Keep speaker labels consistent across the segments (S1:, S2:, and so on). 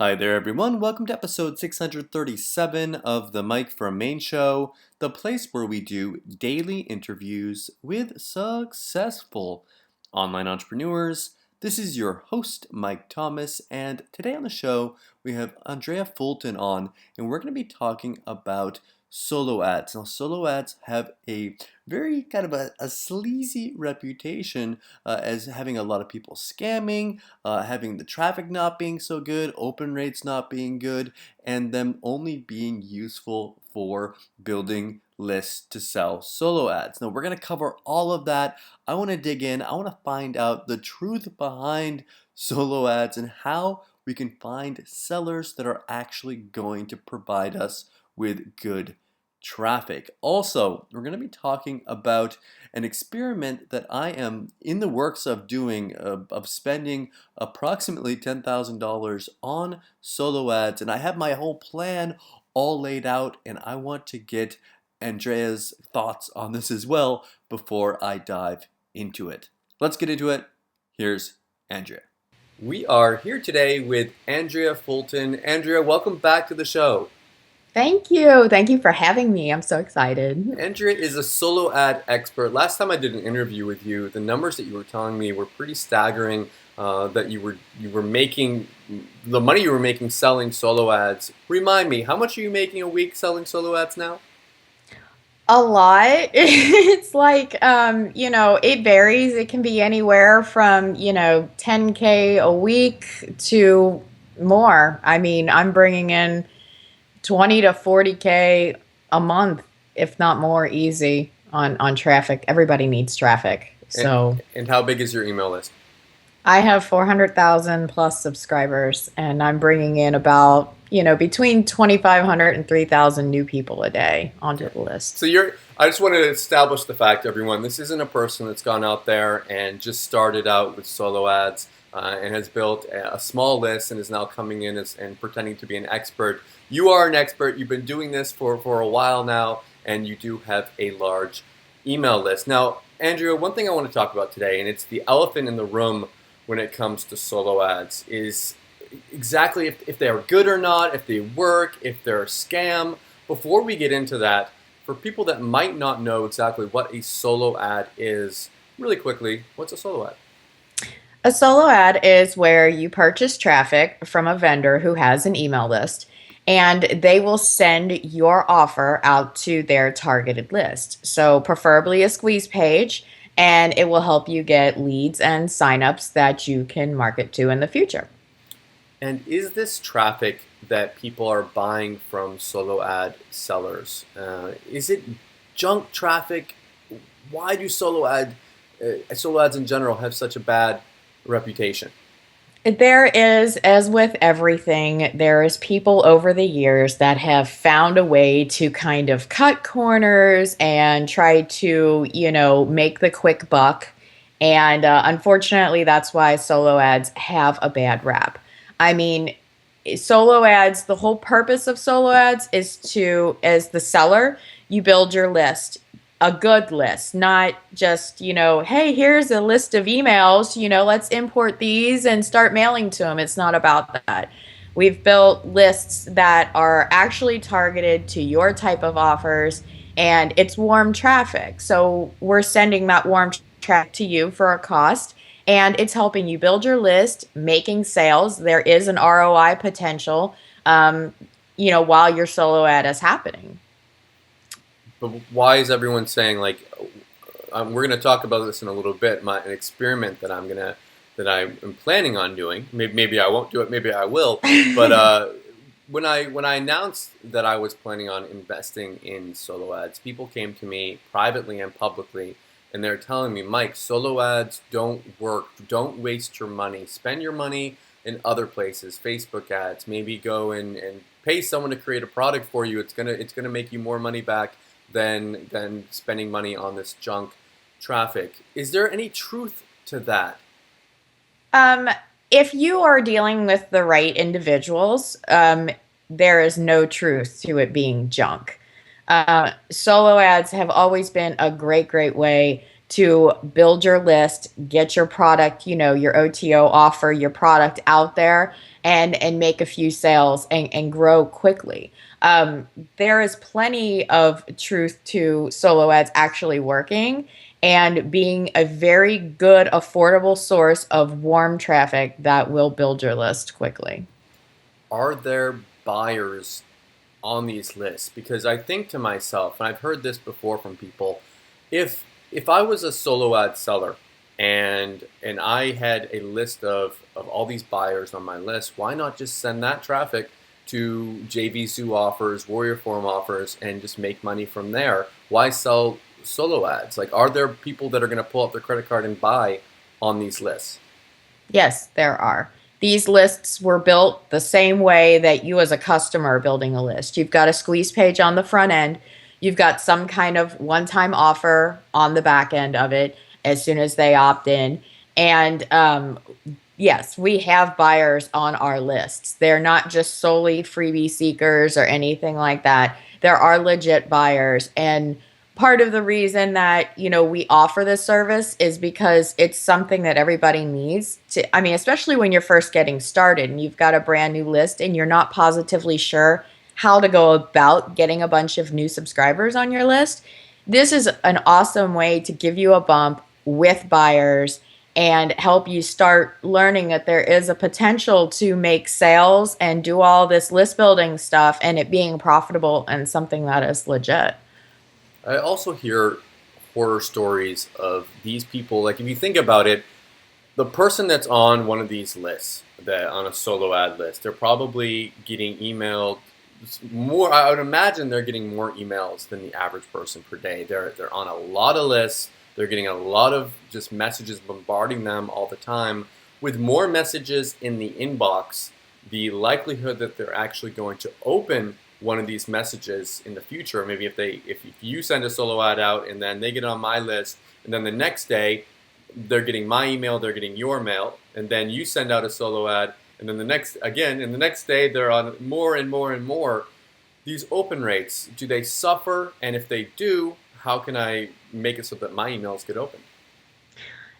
S1: Hi there, everyone. Welcome to episode 637 of the Mike from Maine Show, the place where we do daily interviews with successful online entrepreneurs. This is your host, Mike Thomas, and today on the show we have Andrea Fulton on, and we're going to be talking about solo ads. Now, solo ads have a very kind of a sleazy reputation as having a lot of people scamming, having the traffic not being so good, open rates not being good, and them only being useful for building lists to sell solo ads. Now, we're going to cover all of that. I want to dig in. I want to find out the truth behind solo ads and how we can find sellers that are actually going to provide us with good traffic. Also, we're going to be talking about an experiment that I am in the works of doing, of spending approximately $10,000 on solo ads, and I have my whole plan all laid out, and I want to get Andrea's thoughts on this as well before I dive into it. Let's get into it. Here's Andrea. We are here today with Andrea Fulton. Andrea, welcome back to the show.
S2: Thank you. Thank you for having me. I'm so excited.
S1: Andrea is a solo ad expert. Last time I did an interview with you, the numbers that you were telling me were pretty staggering. That you were making the money you were making selling solo ads. Remind me, how much are you making a week selling solo ads now?
S2: A lot. It's like, it varies. It can be anywhere from, 10K a week to more. I mean, I'm bringing in 20 to 40K a month, if not more, easy on traffic. Everybody needs traffic.
S1: And,
S2: So
S1: and how big is your email list?
S2: I have 400,000 plus subscribers, and I'm bringing in about, between 2,500 and 3,000 new people a day onto
S1: Okay.
S2: the list.
S1: So I just want to establish the fact, everyone, this isn't a person that's gone out there and just started out with solo ads and has built a small list and is now coming in and pretending to be an expert. You are an expert. You've been doing this for a while now, and you do have a large email list. Now, Andrea, one thing I want to talk about today, and it's the elephant in the room when it comes to solo ads, is exactly if they are good or not, if they work, if they're a scam. Before we get into that, for people that might not know exactly what a solo ad is, really quickly, what's a solo ad?
S2: A solo ad is where you purchase traffic from a vendor who has an email list, and they will send your offer out to their targeted list. So, preferably a squeeze page, and it will help you get leads and signups that you can market to in the future.
S1: And is this traffic that people are buying from solo ad sellers? Is it junk traffic? Why do solo ads in general have such a bad reputation?
S2: There is, as with everything, there is people over the years that have found a way to kind of cut corners and try to, make the quick buck. And unfortunately, that's why solo ads have a bad rap. I mean, solo ads, the whole purpose of solo ads is to, as the seller, you build your list, a good list, not just, hey, here's a list of emails, let's import these and start mailing to them. It's not about that. We've built lists that are actually targeted to your type of offers, and it's warm traffic. So we're sending that warm traffic to you for a cost, and it's helping you build your list, making sales. There is an ROI potential, while your solo ad is happening.
S1: But why is everyone saying like we're going to talk about this in a little bit? An experiment that I'm planning on doing. Maybe I won't do it. Maybe I will. But when I announced that I was planning on investing in solo ads, people came to me privately and publicly, and they're telling me, Mike, solo ads don't work. Don't waste your money. Spend your money in other places. Facebook ads. Maybe go and pay someone to create a product for you. It's gonna make you more money back than spending money on this junk traffic. Is there any truth to that?
S2: Um, if you are dealing with the right individuals, there is no truth to it being junk. Solo ads have always been a great, great way to build your list, get your product, your OTO offer, your product out there, and make a few sales and grow quickly. Um, there is plenty of truth to solo ads actually working and being a very good, affordable source of warm traffic that will build your list quickly.
S1: Are there buyers on these lists? Because I think to myself, and I've heard this before from people, if I was a solo ad seller and I had a list of all these buyers on my list, why not just send that traffic to JV Zoo offers, Warrior Forum offers, and just make money from there? Why sell solo ads? Like, are there people that are going to pull up their credit card and buy on these lists?
S2: Yes, there are. These lists were built the same way that you, as a customer, are building a list. You've got a squeeze page on the front end, you've got some kind of one time offer on the back end of it as soon as they opt in. And yes, we have buyers on our lists. They're not just solely freebie seekers or anything like that. There are legit buyers. And part of the reason that, we offer this service is because it's something that everybody needs to, I mean, especially when you're first getting started and you've got a brand new list and you're not positively sure how to go about getting a bunch of new subscribers on your list. This is an awesome way to give you a bump with buyers and help you start learning that there is a potential to make sales and do all this list building stuff and it being profitable and something that is legit.
S1: I also hear horror stories of these people. Like, if you think about it, the person that's on one of these lists, that on a solo ad list, they're probably getting emailed more. I would imagine they're getting more emails than the average person per day. They're on a lot of lists. They're getting a lot of just messages bombarding them all the time. With more messages in the inbox, the likelihood that they're actually going to open one of these messages in the future, maybe if you send a solo ad out and then they get on my list, and then the next day they're getting my email, they're getting your mail, and then you send out a solo ad, and then the next day they're on more and more and more. These open rates, do they suffer? And if they do, how can I make it so that my emails get open?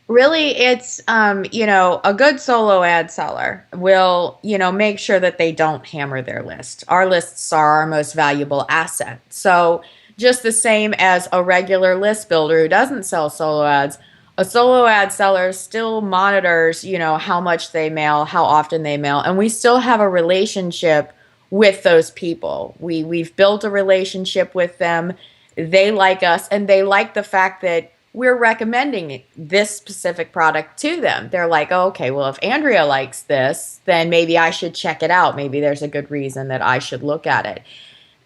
S2: Really, it's a good solo ad seller will, make sure that they don't hammer their list. Our lists are our most valuable asset. So just the same as a regular list builder who doesn't sell solo ads, a solo ad seller still monitors, how much they mail, how often they mail, and we still have a relationship with those people. We've built a relationship with them. They like us and they like the fact that we're recommending this specific product to them. They're like, oh, okay, well, if Andrea likes this, then maybe I should check it out. Maybe there's a good reason that I should look at it.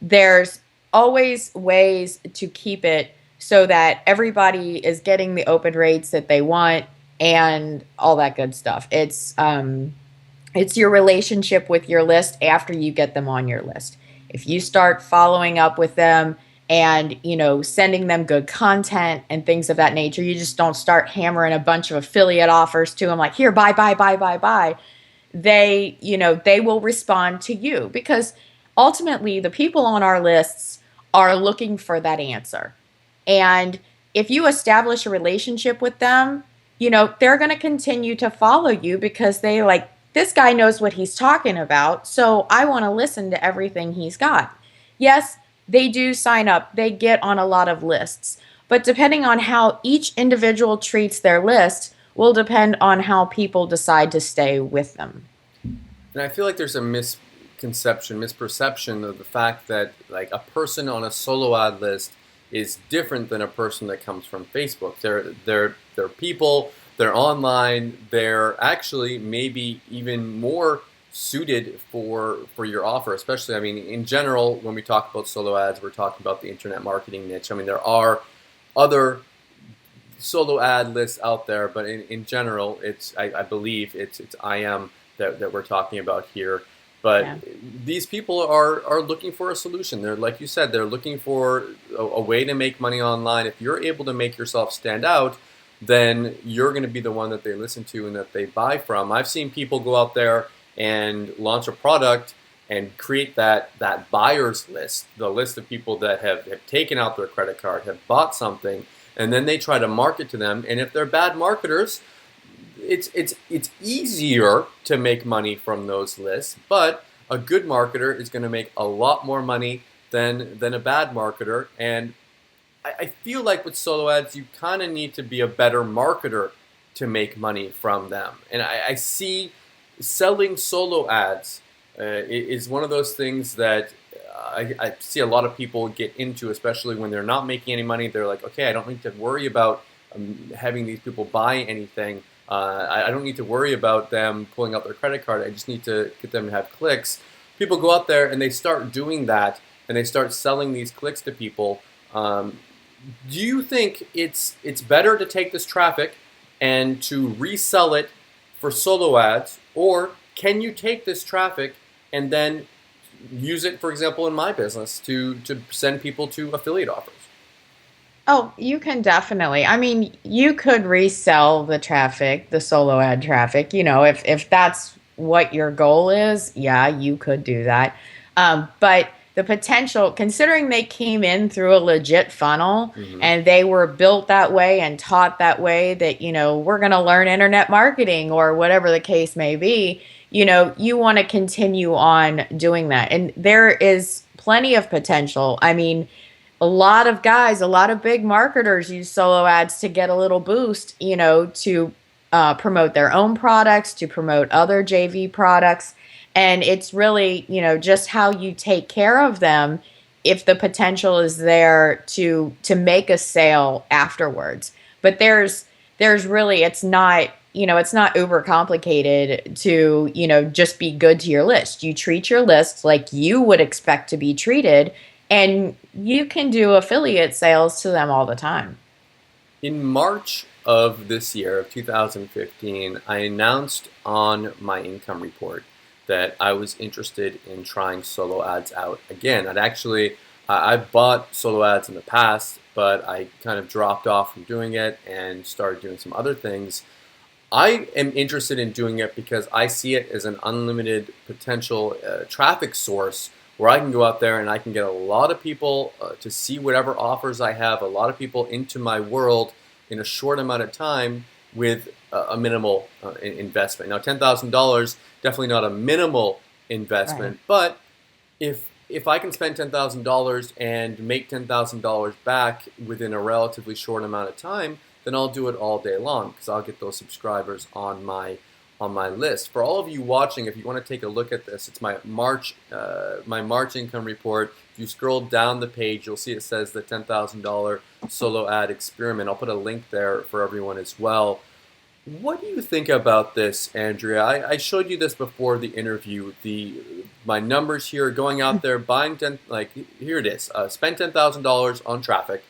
S2: There's always ways to keep it so that everybody is getting the open rates that they want and all that good stuff. It's your relationship with your list after you get them on your list. If you start following up with them and, sending them good content and things of that nature, you just don't start hammering a bunch of affiliate offers to them like, here, buy, buy, buy, buy, buy. They will respond to you because ultimately the people on our lists are looking for that answer. And if you establish a relationship with them, they're going to continue to follow you because they like, this guy knows what he's talking about. So I want to listen to everything he's got. Yes, they do sign up, they get on a lot of lists. But depending on how each individual treats their list will depend on how people decide to stay with them.
S1: And I feel like there's a misperception of the fact that like a person on a solo ad list is different than a person that comes from Facebook. They're people, they're online, they're actually maybe even more suited for your offer, especially, I mean, in general, when we talk about solo ads, we're talking about the internet marketing niche. I mean, there are other solo ad lists out there, but in general, I believe it's IM that we're talking about here. But
S2: Yeah.
S1: these people are looking for a solution. They're, like you said, they're looking for a way to make money online. If you're able to make yourself stand out, then you're going to be the one that they listen to and that they buy from. I've seen people go out there and launch a product and create that buyer's list, the list of people that have taken out their credit card, have bought something, and then they try to market to them. And if they're bad marketers, it's easier to make money from those lists, but a good marketer is going to make a lot more money than a bad marketer. And I feel like with solo ads, you kind of need to be a better marketer to make money from them. And I see selling solo ads is one of those things that I see a lot of people get into, especially when they're not making any money. They're like, okay, I don't need to worry about having these people buy anything. I don't need to worry about them pulling out their credit card. I just need to get them to have clicks. People go out there and they start doing that, and they start selling these clicks to people. Do you think it's better to take this traffic and to resell it for solo ads, or can you take this traffic and then use it, for example, in my business to send people to affiliate offers?
S2: Oh, you can definitely. I mean, you could resell the traffic, the solo ad traffic, if that's what your goal is, yeah, you could do that. But the potential, considering they came in through a legit funnel
S1: Hmm.
S2: and they were built that way and taught that way that, we're going to learn internet marketing or whatever the case may be, you want to continue on doing that. And there is plenty of potential. I mean, a lot of guys, a lot of big marketers use solo ads to get a little boost, to promote their own products, to promote other JV products. And it's really, just how you take care of them if the potential is there to make a sale afterwards. But there's really it's not uber complicated to, just be good to your list. You treat your list like you would expect to be treated, and you can do affiliate sales to them all the time.
S1: In March of this year, of 2015, I announced on my income report that I was interested in trying solo ads out again. I've bought solo ads in the past, but I kind of dropped off from doing it and started doing some other things. I am interested in doing it because I see it as an unlimited potential traffic source where I can go out there and I can get a lot of people to see whatever offers I have, a lot of people into my world in a short amount of time with a minimal investment. Now, $10,000, definitely not a minimal
S2: Right.
S1: investment, but if I can spend $10,000 and make $10,000 back within a relatively short amount of time, then I'll do it all day long because I'll get those subscribers on my list. For all of you watching, if you want to take a look at this, it's my March income report. If you scroll down the page, you'll see it says the $10,000 solo ad experiment. I'll put a link there for everyone as well. What do you think about this, Andrea? I showed you this before the interview. My numbers here, going out there, buying here it is. Spend $10,000 on traffic,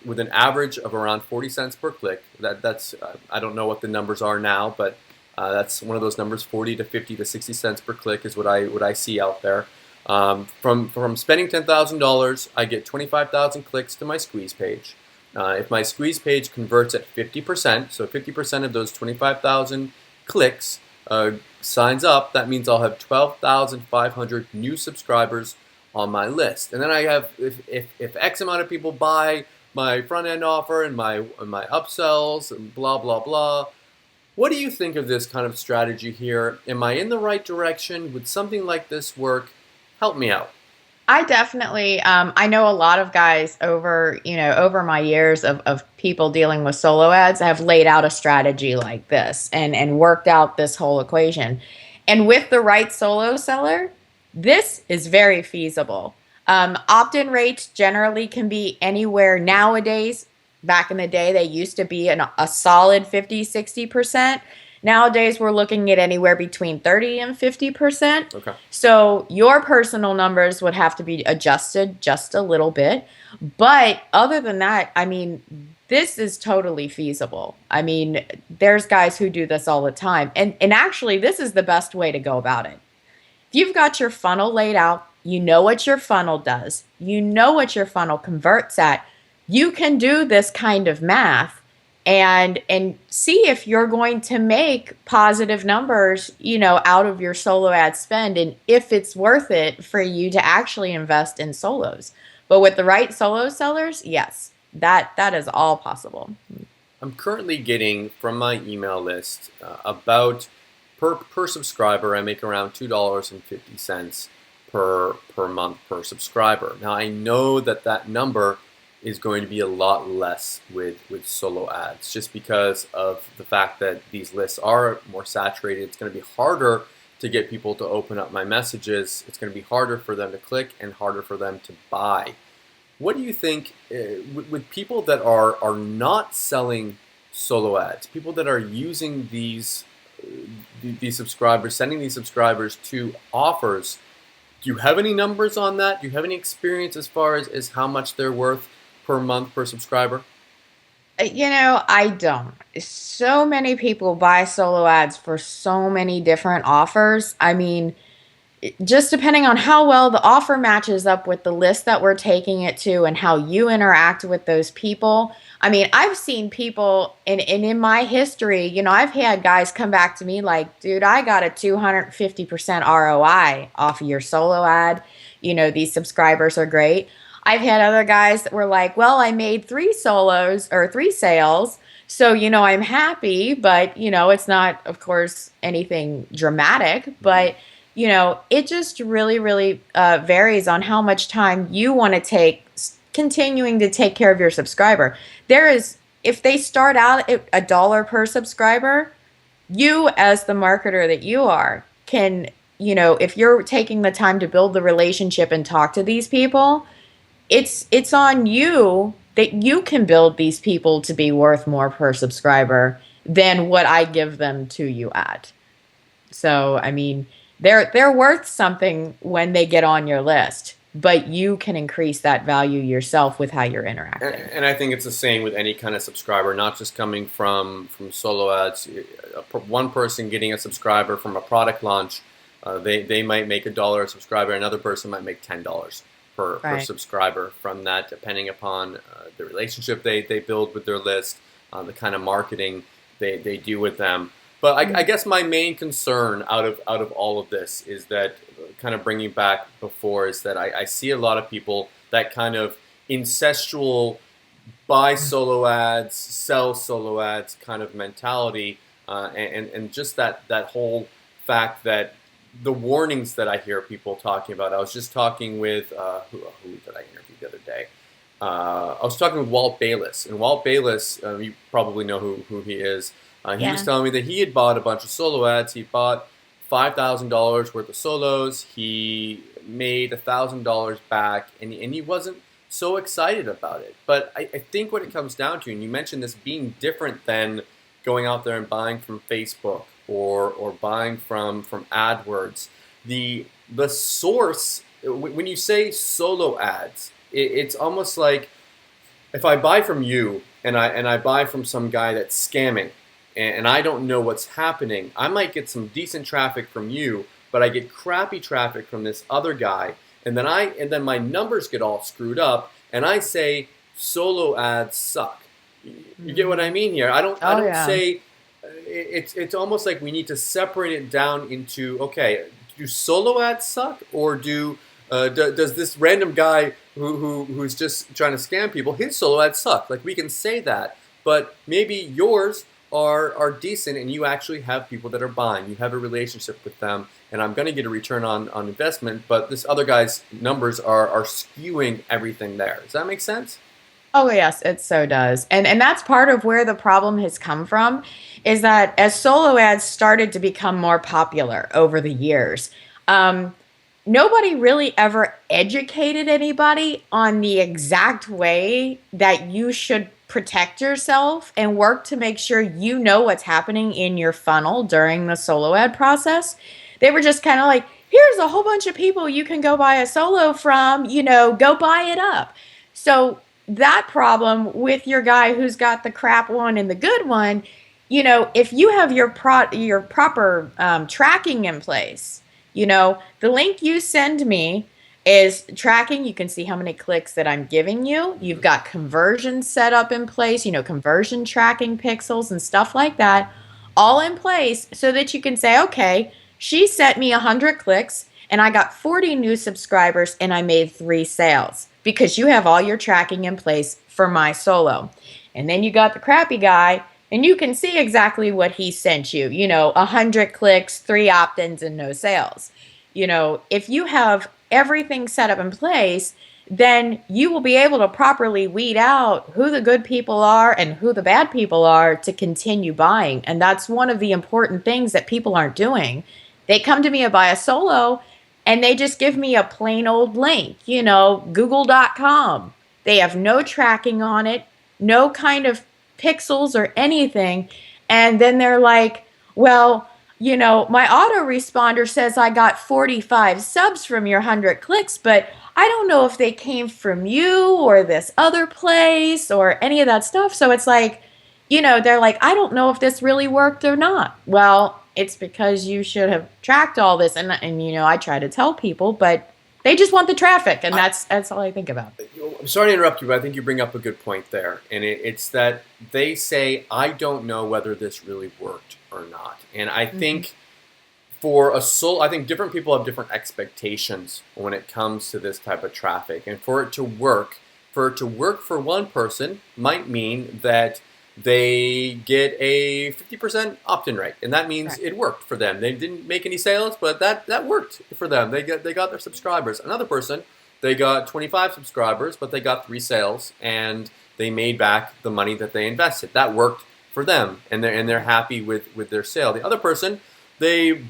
S1: with an average of around 40 cents per click. That's I don't know what the numbers are now, but that's one of those numbers. 40 to 50 to 60 cents per click is what I see out there. From spending $10,000, I get 25,000 clicks to my squeeze page. If my squeeze page converts at 50%, so 50% of those 25,000 clicks signs up, that means I'll have 12,500 new subscribers on my list. And then I have, if X amount of people buy my front end offer and my upsells and blah, blah, blah. What do you think of this kind of strategy here? Am I in the right direction? Would something like this work? Help me out.
S2: I definitely, I know a lot of guys over my years of people dealing with solo ads have laid out a strategy like this and worked out this whole equation. And with the right solo seller, this is very feasible. Opt-in rates generally can be anywhere nowadays. Back in the day, they used to be a solid 50-60%. Nowadays, we're looking at anywhere between 30 and 50%.
S1: Okay.
S2: So your personal numbers would have to be adjusted just a little bit. But other than that, I mean, this is totally feasible. I mean, there's guys who do this all the time. And actually, this is the best way to go about it. If you've got your funnel laid out, you know what your funnel does, you know what your funnel converts at, you can do this kind of math and see if you're going to make positive numbers, out of your solo ad spend, and if it's worth it for you to actually invest in solos. But with the right solo sellers, yes, that is all possible.
S1: I'm currently getting from my email list about per subscriber. I make around $2.50 per month per subscriber. Now I know that that number is going to be a lot less with solo ads, just because of the fact that these lists are more saturated. It's going to be harder to get people to open up my messages. It's going to be harder for them to click and harder for them to buy. What do you think with people that are not selling solo ads, people that are using these subscribers, sending these subscribers to offers? Do you have any numbers on that? Do you have any experience as far as how much they're worth per month per subscriber?
S2: I don't. So many people buy solo ads for so many different offers. I mean, just depending on how well the offer matches up with the list that we're taking it to and how you interact with those people. I mean, I've seen people and in my history, I've had guys come back to me like, dude, I got a 250% ROI off of your solo ad. These subscribers are great. I've had other guys that were like, well, I made three solos or three sales. So, I'm happy, but, it's not, of course, anything dramatic.
S1: Mhm.
S2: But it just really, really varies on how much time you want to take continuing to take care of your subscriber. If they start out at $1 per subscriber, you, as the marketer that you are, can, if you're taking the time to build the relationship and talk to these people, it's on you that you can build these people to be worth more per subscriber than what I give them to you at. So, I mean, they're worth something when they get on your list, but you can increase that value yourself with how you're interacting.
S1: And I think it's the same with any kind of subscriber, not just coming from solo ads. One person getting a subscriber from a product launch, they might make $1 a subscriber. Another person might make $10 per
S2: Right.
S1: subscriber from that, depending upon the relationship they build with their list, the kind of marketing they do with them. But I
S2: Mm.
S1: guess my main concern out of all of this is that, kind of bringing back before, is that I see a lot of people that kind of incestual buy solo ads, sell solo ads kind of mentality, and just that whole fact that the warnings that I hear people talking about. I was just talking with who did I interview the other day? I was talking with Walt Bayless, and Walt Bayless, you probably know who he is. He was
S2: Yeah.
S1: telling me that he had bought a bunch of solo ads. He bought $5,000 worth of solos. He made $1,000 back, and he wasn't so excited about it. But I think what it comes down to, and you mentioned this being different than going out there and buying from Facebook or buying from AdWords. The source, when you say solo ads, it's almost like if I buy from you and I buy from some guy that's scamming, and I don't know what's happening, I might get some decent traffic from you, but I get crappy traffic from this other guy, and then my numbers get all screwed up, and I say solo ads suck. You get what
S2: Hmm.
S1: I mean here? I
S2: Oh
S1: don't
S2: yeah.
S1: say it's almost like we need to separate it down into, okay, do solo ads suck, or does this random guy who's just trying to scam people, his solo ads suck? Like, we can say that, but maybe yours are decent, and you actually have people that are buying. You have a relationship with them, and I'm going to get a return on investment. But this other guy's numbers are skewing everything there. Does that make sense?
S2: Oh yes, it so does. And that's part of where the problem has come from is that as solo ads started to become more popular over the years, um, nobody really ever educated anybody on the exact way that you should protect yourself and work to make sure you know what's happening in your funnel during the solo ad process. They were just kind of like, here's a whole bunch of people you can go buy a solo from, go buy it up. So that problem with your guy who's got the crap one and the good one, if you have your proper tracking in place, the link you send me is tracking. You can see how many clicks that I'm giving you. You've
S1: Hmm.
S2: got conversions set up in place, conversion tracking pixels and stuff like that, all in place so that you can say, okay, she sent me 100 clicks and I got 40 new subscribers and I made three sales. because you have all your tracking in place for my solo. And then you got the crappy guy, and you can see exactly what he sent you. 100 clicks, 3 opt-ins, and no sales. If you have everything set up in place, then you will be able to properly weed out who the good people are and who the bad people are to continue buying. And that's one of the important things that people aren't doing. They come to me to buy a solo and they just give me a plain old link, google.com. They have no tracking on it, no kind of pixels or anything. And then they're like, well, my autoresponder says I got 45 subs from your 100 clicks, but I don't know if they came from you or this other place or any of that stuff. So it's like, they're like, I don't know if this really worked or not. Well, it's because you should have tracked all this. And I try to tell people, but they just want the traffic. And that's all I think about.
S1: I'm sorry to interrupt you, but I think you bring up a good point there. And it's that they say, I don't know whether this really worked or not. And I think I think different people have different expectations when it comes to this type of traffic. And for it to work for one person might mean that they get a 50% opt-in rate, and that means it worked for them. They didn't make any sales, but that worked for them. They got their subscribers. Another person, they got 25 subscribers, but they got 3 sales, and they made back the money that they invested. That worked for them, and they're happy with their sale. The other person, they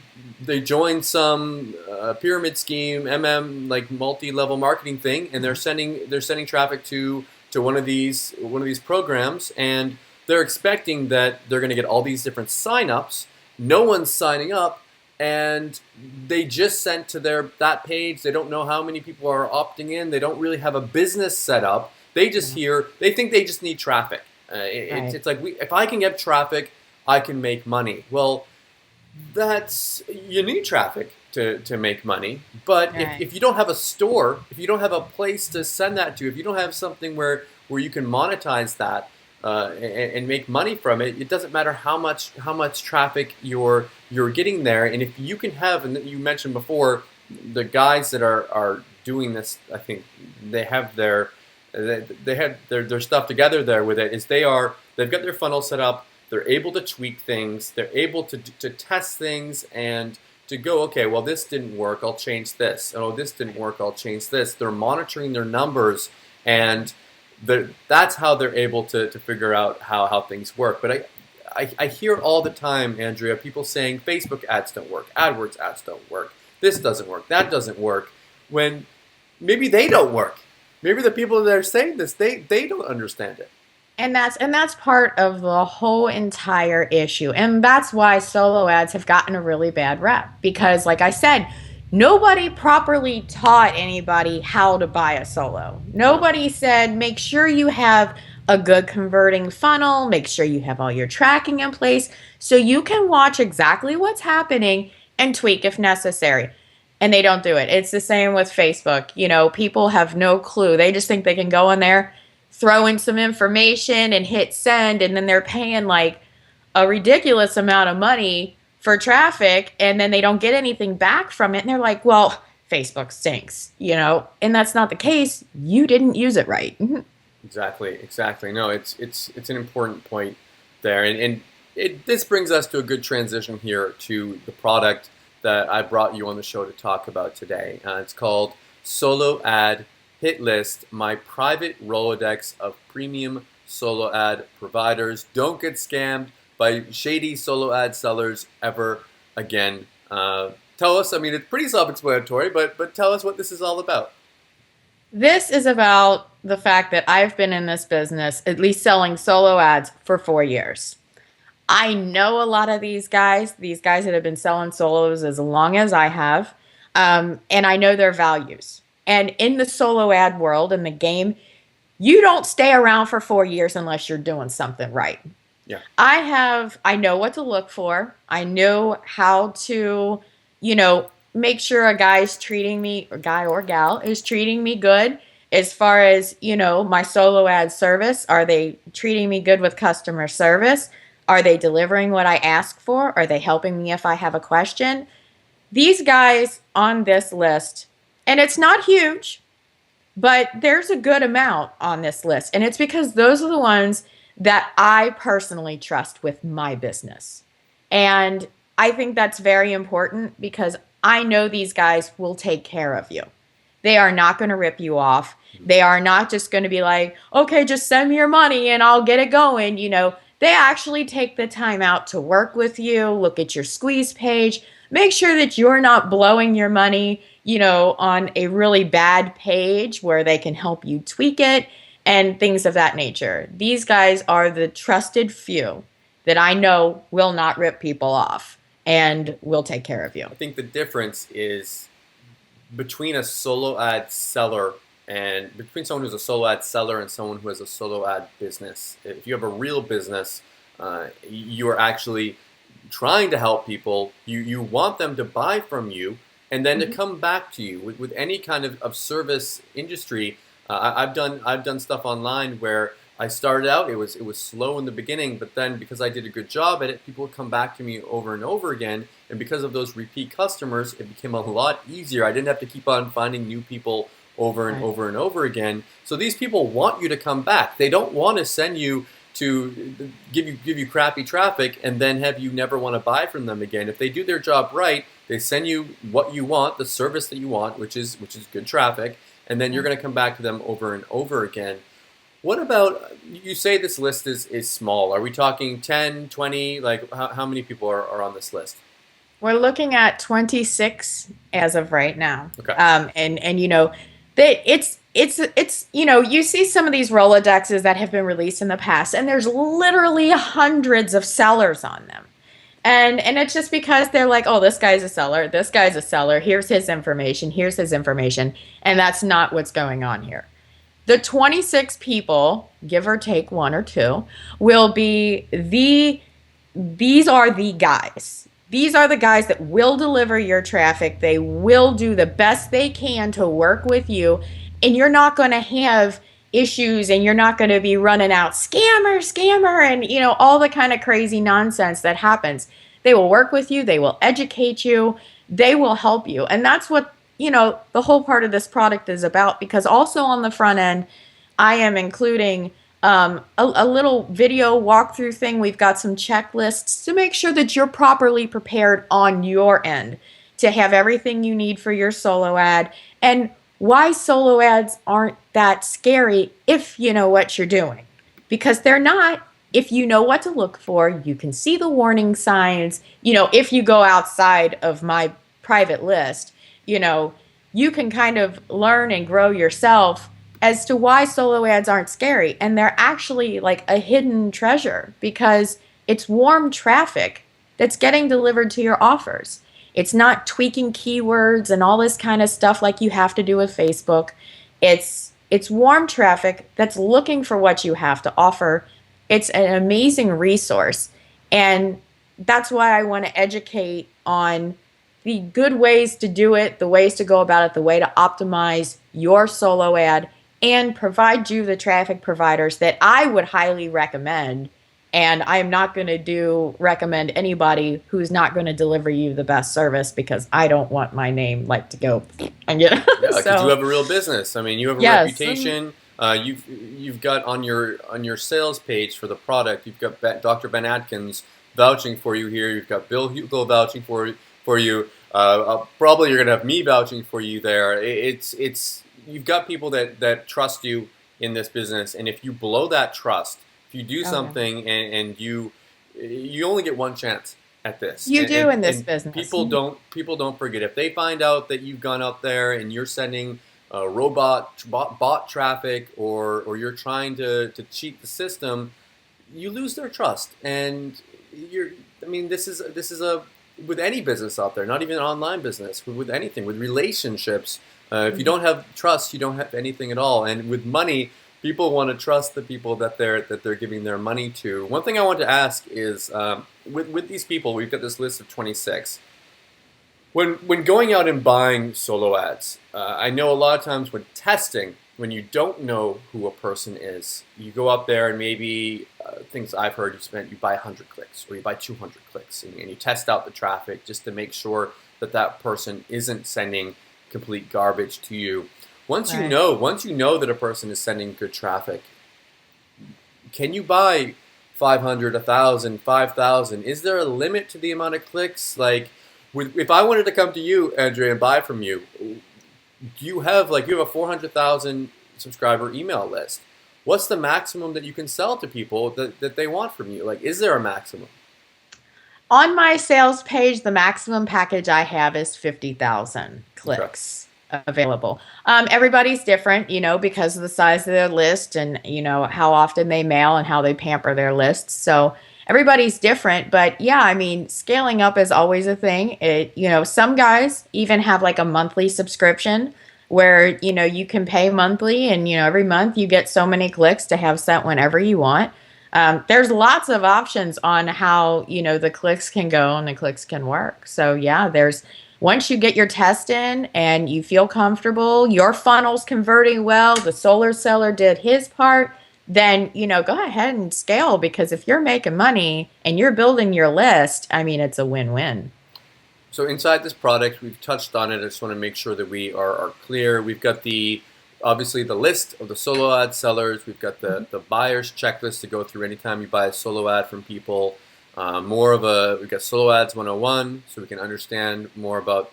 S1: joined some pyramid scheme, like multi-level marketing thing, and they're sending traffic to one of these programs, and they're expecting that they're going to get all these different signups. No one's signing up, and they just sent to that page. They don't know how many people are opting in. They don't really have a business set up. They just they think they just need traffic. It's like, if I can get traffic, I can make money. Well, you need traffic to make money. But if you don't have a store, if you don't have a place to send that to, if you don't have something where you can monetize that and make money from it, it doesn't matter how much traffic you're getting there. And if you can have, and you mentioned before, the guys that are doing this, I think they have their stuff together there with it. They've got their funnel set up. They're able to tweak things. They're able to test things and to go, okay, well, this didn't work, I'll change this. Oh, this didn't work, I'll change this. They're monitoring their numbers, and that's how they're able to figure out how things work. But I hear all the time, Andrea, people saying Facebook ads don't work, AdWords ads don't work, this doesn't work, that doesn't work, when maybe they don't work. Maybe the people that are saying this, they don't understand it.
S2: And that's part of the whole entire issue. And that's why solo ads have gotten a really bad rep. Because like I said, nobody properly taught anybody how to buy a solo. Nobody said, make sure you have a good converting funnel, make sure you have all your tracking in place so you can watch exactly what's happening and tweak if necessary. And they don't do it. It's the same with Facebook. People have no clue. They just think they can go in there, throw in some information and hit send, and then they're paying like a ridiculous amount of money for traffic, and then they don't get anything back from it, and they're like, well, Facebook stinks, and that's not the case. You didn't use it right.
S1: Exactly. No, it's an important point there, and this brings us to a good transition here to the product that I brought you on the show to talk about today. It's called Solo Ad Hit List, my private Rolodex of premium solo ad providers. Don't get scammed by shady solo ad sellers ever again. Tell us, it's pretty self-explanatory, but tell us what this is all about.
S2: This is about the fact that I've been in this business, at least selling solo ads, for 4 years. I know a lot of these guys that have been selling solos as long as I have, and I know their values. And in the solo ad world, in the game, you don't stay around for 4 years unless you're doing something right.
S1: Yeah.
S2: I know what to look for. I know how to, make sure a guy's treating me, or guy or gal is treating me good as far as, my solo ad service. Are they treating me good with customer service? Are they delivering what I ask for? Are they helping me if I have a question? These guys on this list, and it's not huge, But there's a good amount on this list, and it's because those are the ones that I personally trust with my business. And I think that's very important because I know these guys will take care of you. They are not going to rip you off. They are not just going to be like, okay, just send me your money and I'll get it going. They actually take the time out to work with you, look at your squeeze page, make sure that you're not blowing your money, on a really bad page where they can help you tweak it and things of that nature. These guys are the trusted few that I know will not rip people off and will take care of you.
S1: I think the difference is between a solo ad seller and between someone who's a solo ad seller and someone who has a solo ad business. If you have a real business, you are actually trying to help people. You want them to buy from you and then to
S2: Mm-hmm.
S1: come back to you with any kind of service industry. I've done stuff online where I started out, it was slow in the beginning, but then because I did a good job at it, people would come back to me over and over again, and because of those repeat customers, it became a lot easier. I didn't have to keep on finding new people over and
S2: Right.
S1: over and over again. So these people want you to come back. They don't want to send you to give you crappy traffic and then have you never want to buy from them again. If they do their job right, they send you what you want, the service that you want, which is good traffic, and then you're going to come back to them over and over again. What about, you say this list is small. Are we talking 10, 20? Like, how many people are on this list?
S2: We're looking at 26 as of right now.
S1: Okay.
S2: And it's you see some of these Rolodexes that have been released in the past, and there's literally hundreds of sellers on them. And it's just because they're like, oh, this guy's a seller, this guy's a seller, here's his information, and that's not what's going on here. The 26 people, give or take one or two, will be these are the guys. These are the guys that will deliver your traffic. They will do the best they can to work with you, and you're not going to have issues and you're not going to be running out scammer and all the kind of crazy nonsense that happens. They will work with you, they will educate you, they will help you. And that's what, the whole part of this product is about, because also on the front end I am including a little video walkthrough thing. We've got some checklists to make sure that you're properly prepared on your end to have everything you need for your solo ad, and why solo ads aren't that scary if you know what you're doing. Because they're not. If you know what to look for, you can see the warning signs. If you go outside of my private list, you know, you can kind of learn and grow yourself as to why solo ads aren't scary. And they're actually like a hidden treasure because it's warm traffic that's getting delivered to your offers. It's not tweaking keywords and all this kind of stuff like you have to do with Facebook. It's warm traffic that's looking for what you have to offer. It's an amazing resource. And that's why I want to educate on the good ways to do it, the ways to go about it, the way to optimize your solo ad and provide you the traffic providers that I would highly recommend. And I am not going to recommend anybody who's not going to deliver you the best service, because I don't want my name like to go and
S1: Yeah, because you
S2: so
S1: have a real business. I mean, you have a
S2: yes.
S1: reputation. You've got on your sales page for the product. You've got Dr. Ben Atkins vouching for you here. You've got Bill Hugo vouching for you. Probably you're gonna have me vouching for you there. It's you've got people that trust you in this business, and if you blow that trust, if you do
S2: Oh yeah.
S1: something and you only get one chance at this,
S2: You
S1: and,
S2: do
S1: and,
S2: in this
S1: and
S2: business.
S1: people don't forget. If they find out that you've gone out there and you're sending bot traffic, or you're trying to cheat the system, you lose their trust. And you're I mean, this is a with any business out there, not even an online business, with anything, with relationships. If you
S2: Mhm.
S1: don't have trust, you don't have anything at all. And with money, people want to trust the people that they're giving their money to. One thing I want to ask is, with these people, we've got this list of 26. When going out and buying solo ads, I know a lot of times when testing, when you don't know who a person is, you go up there and maybe things I've heard, you buy 100 clicks or you buy 200 clicks, and you test out the traffic just to make sure that that person isn't sending complete garbage to you.
S2: Right.
S1: once you know that a person is sending good traffic, can you buy 500, 1,000, 5,000? Is there a limit to the amount of clicks? Like, if I wanted to come to you, Andrea, and buy from you, do you have like you have a 400,000 subscriber email list? What's the maximum that you can sell to people that they want from you? Like, is there a maximum?
S2: On my sales page, the maximum package I have is 50,000
S1: Okay.
S2: clicks available. Everybody's different, because of the size of their list and, how often they mail and how they pamper their lists. So everybody's different. But yeah, I mean, scaling up is always a thing. Some guys even have like a monthly subscription where, you can pay monthly and, every month you get so many clicks to have sent whenever you want. There's lots of options on how, the clicks can go and the clicks can work. So yeah, there's once you get your test in and you feel comfortable, your funnel's converting well, the solar seller did his part, then, go ahead and scale because if you're making money and you're building your list, I mean, it's a win-win.
S1: So inside this product, we've touched on it. I just want to make sure that we are clear. We've got the obviously the list of the solo ad sellers. We've got
S2: Mhm.
S1: the buyer's checklist to go through anytime you buy a solo ad from people. More of a we've got solo ads 101, so we can understand more about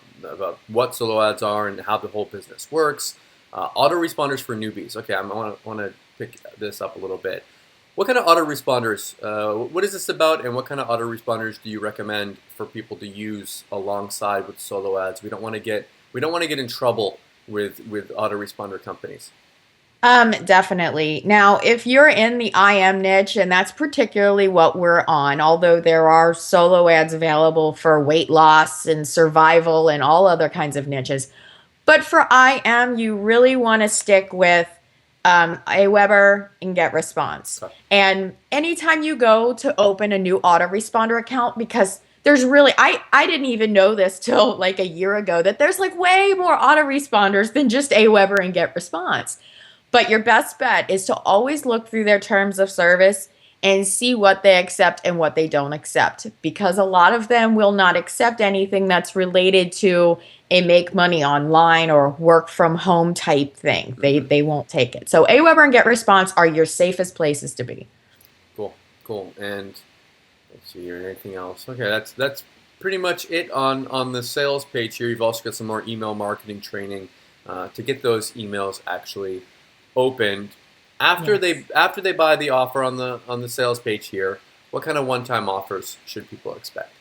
S1: what solo ads are and how the whole business works. Autoresponders for newbies. Okay, I want to pick this up a little bit. What kind of autoresponders? What is this about, and what kind of autoresponders do you recommend for people to use alongside with solo ads? We don't want to get in trouble with autoresponder companies.
S2: Definitely. Now, if you're in the IM niche, and that's particularly what we're on, although there are solo ads available for weight loss and survival and all other kinds of niches. But for IM, you really want to stick with Aweber and get response.
S1: Okay.
S2: And anytime you go to open a new autoresponder account, because there's really, I didn't even know this till like a year ago, that there's like way more autoresponders than just Aweber and get response. But your best bet is to always look through their terms of service and see what they accept and what they don't accept. Because a lot of them will not accept anything that's related to a make money online or work from home type thing. They
S1: Mm-hmm.
S2: they won't take it. So Aweber and Get Response are your safest places to be.
S1: Cool, cool. And let's see here, anything else? Okay, that's pretty much it on the sales page here. You've also got some more email marketing training to get those emails actually opened
S2: Yes.
S1: after they buy the offer on the sales page here. What kind of one-time offers should people expect?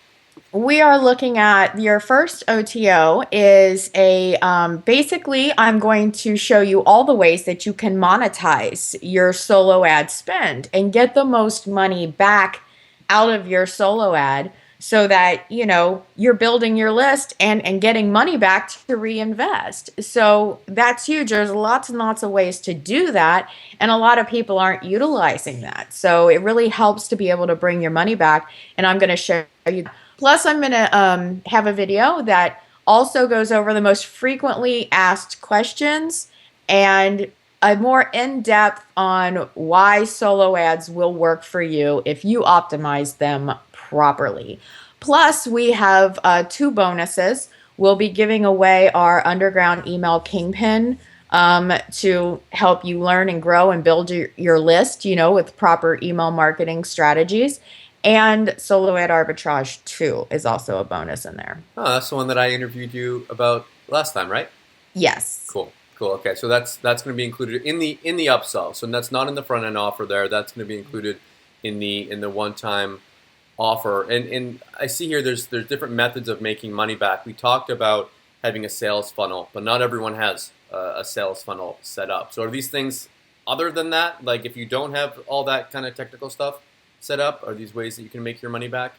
S2: We are looking at your first OTO is a basically, I'm going to show you all the ways that you can monetize your solo ad spend and get the most money back out of your solo ad so that you're building your list and getting money back to reinvest. So that's huge. There's lots and lots of ways to do that, and a lot of people aren't utilizing that. So it really helps to be able to bring your money back, and I'm going to show you. Plus, I'm going to have a video that also goes over the most frequently asked questions and a more in depth on why solo ads will work for you if you optimize them properly. Plus, we have two bonuses. We'll be giving away our underground email kingpin to help you learn and grow and build your list, with proper email marketing strategies. And solo ad arbitrage too is also a bonus in there.
S1: Oh, that's the one that I interviewed you about last time, right?
S2: Yes.
S1: Cool, cool. Okay, so that's going to be included in the upsell. So that's not in the front end offer there. That's going to be included in the one time offer. And I see here there's different methods of making money back. We talked about having a sales funnel, but not everyone has a sales funnel set up. So are these things other than that? Like if you don't have all that kind of technical stuff set up, are these ways that you can make your money back?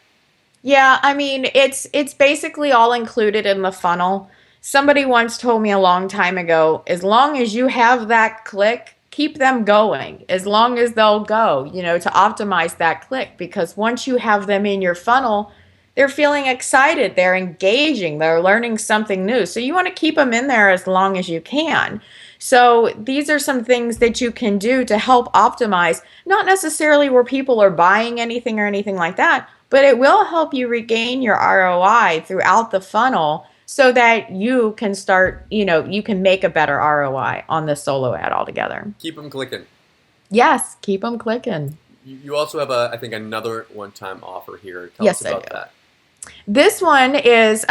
S2: Yeah, I mean, it's basically all included in the funnel. Somebody once told me a long time ago, as long as you have that click, keep them going. As long as they'll go, to optimize that click because once you have them in your funnel, they're feeling excited, they're engaging, they're learning something new. So you want to keep them in there as long as you can. So these are some things that you can do to help optimize, not necessarily where people are buying anything or anything like that, but it will help you regain your ROI throughout the funnel so that you can start, you can make a better ROI on the solo ad altogether.
S1: Keep them clicking.
S2: Yes, keep them clicking.
S1: You also have, I think, another one-time offer here. Tell us
S2: Yes, I do.
S1: about that.
S2: This one is,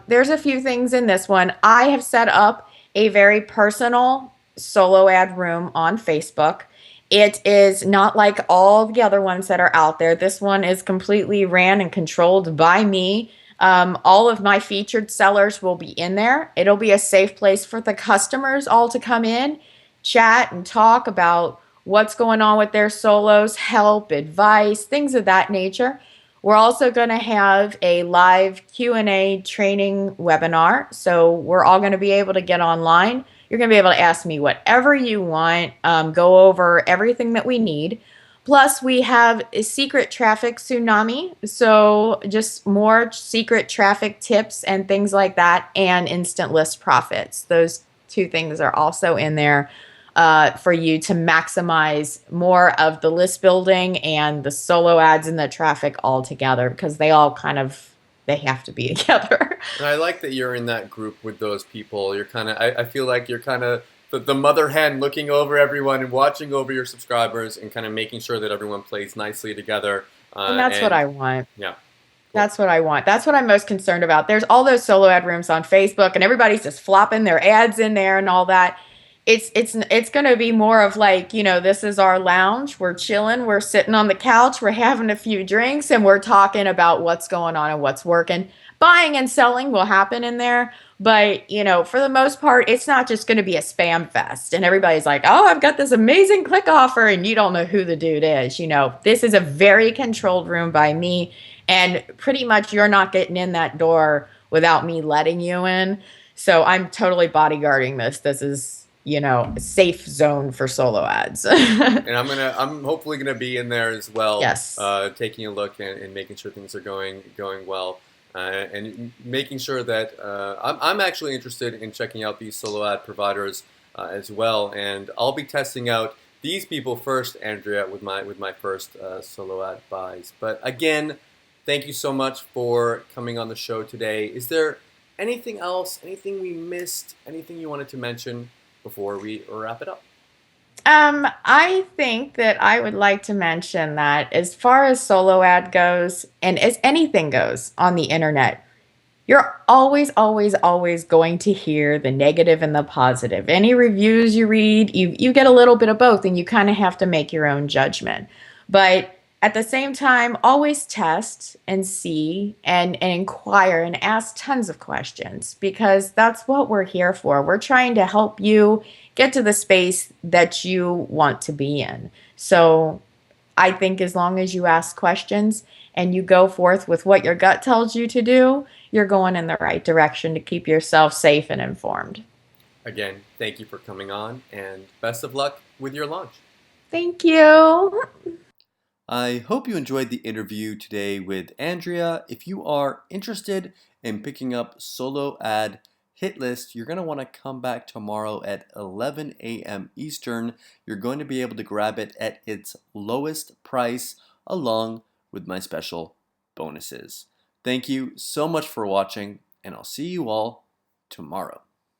S2: there's a few things in this one. I have set up a very personal solo ad room on Facebook. It is not like all the other ones that are out there. This one is completely ran and controlled by me. All of my featured sellers will be in there. It'll be a safe place for the customers all to come in, chat, and talk about what's going on with their solos, help, advice, things of that nature. We're also going to have a live Q&A training webinar. So we're all going to be able to get online. You're going to be able to ask me whatever you want, go over everything that we need. Plus, we have a secret traffic tsunami. So just more secret traffic tips and things like that, and instant list profits. Those two things are also in there for you to maximize more of the list building and the solo ads and the traffic all together, because they have to be together.
S1: And I like that you're in that group with those people. You're kind of, I feel like you're kind of the mother hen looking over everyone and watching over your subscribers and kind of making sure that everyone plays nicely together.
S2: And that's what
S1: And
S2: I want.
S1: yeah, cool.
S2: That's what I want. That's what I'm most concerned about. There's all those solo ad rooms on Facebook, and everybody's just flopping their ads in there and all that. It's going to be more of like, this is our lounge. We're chilling. We're sitting on the couch. We're having a few drinks, and we're talking about what's going on and what's working. Buying and selling will happen in there, but for the most part, it's not just going to be a spam fest. And everybody's like, "Oh, I've got this amazing click offer," and you don't know who the dude is. This is a very controlled room by me. And pretty much you're not getting in that door without me letting you in. So I'm totally bodyguarding this. This is, a safe zone for solo ads.
S1: And I'm hopefully gonna be in there as well,
S2: Yes.
S1: taking a look and making sure things are going well, and making sure that I'm actually interested in checking out these solo ad providers as well, and I'll be testing out these people first, Andrea, with my first solo ad buys. But again, thank you so much for coming on the show today. Is there anything else, anything we missed, anything you wanted to mention before we wrap it up?
S2: I think that I would like to mention that as far as solo ad goes, and as anything goes on the internet, you're always, always, always going to hear the negative and the positive. Any reviews you read, you get a little bit of both, and you kind of have to make your own judgment. But at the same time, always test and see and inquire and ask tons of questions, because that's what we're here for. We're trying to help you get to the space that you want to be in. So I think as long as you ask questions and you go forth with what your gut tells you to do, you're going in the right direction to keep yourself safe and informed.
S1: Again, thank you for coming on, and best of luck with your launch.
S2: Thank you.
S1: I hope you enjoyed the interview today with Andrea. If you are interested in picking up solo ad hit list, you're going to want to come back tomorrow at 11 a.m. Eastern. You're going to be able to grab it at its lowest price along with my special bonuses. Thank you so much for watching, and I'll see you all tomorrow.